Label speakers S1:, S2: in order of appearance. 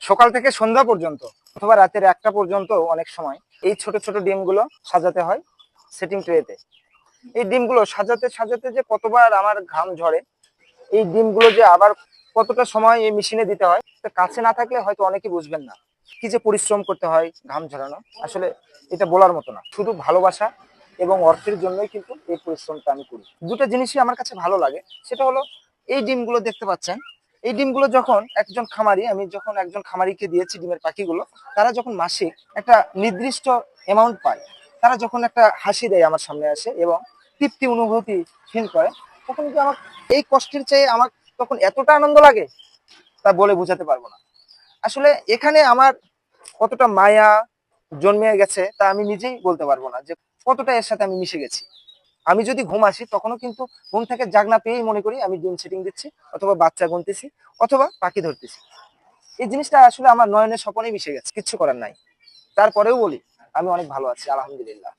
S1: সকাল থেকে সন্ধ্যা পর্যন্ত অথবা রাতের 1টা পর্যন্ত অনেক সময় এই ছোট ছোট ডিমগুলো সাজাতে হয় সেটিং ট্রেতে। এই ডিমগুলো সাজাতে সাজাতে যে কতবার আমার ঘাম ঝরে, এই ডিমগুলো যে আবার কতটা সময় এই মেশিনে দিতে হয়, তো কাছে না থাকলে হয়তো অনেকেই বুঝবেন না কি যে পরিশ্রম করতে হয় ঘাম ঝরানো। আসলে এটা বলার মতো না, শুধু ভালোবাসা এবং অর্থের জন্যই কিন্তু এই পরিশ্রমটা আমি করি। দুটো জিনিসই আমার কাছে ভালো লাগে, সেটা হলো এই ডিমগুলো দেখতে পাচ্ছেন, এই ডিমগুলো যখন একজন খামারিকে দিয়েছি ডিমের পাখিগুলো, তারা যখন মাসিক একটা নির্দিষ্ট অ্যামাউন্ট পায়, তারা যখন একটা হাসি দেয় আমার সামনে আসে এবং তৃপ্তি অনুভূতি ফিল করে, তখন কিন্তু আমার এই কষ্টের চেয়ে আমার তখন এতটা আনন্দ লাগে তা বলে বোঝাতে পারবো না। আসলে এখানে আমার কতটা মায়া জন্মে গেছে তা আমি নিজেই বলতে পারবো না, যে কতটা এর সাথে আমি মিশে গেছি। আমি যদি ঘুম আসি তখনও কিন্তু ঘুম থেকে জাগ না পেয়েই মনে করি আমি ডিম সেটিং দিচ্ছি, অথবা বাচ্চা গুনতেছি, অথবা পাখি ধরতেছি। এই জিনিসটা আসলে আমার নয়নের স্বপনেই মিশে গেছে, কিচ্ছু করার নাই। তারপরেও বলি আমি অনেক ভালো আছি, আলহামদুলিল্লাহ।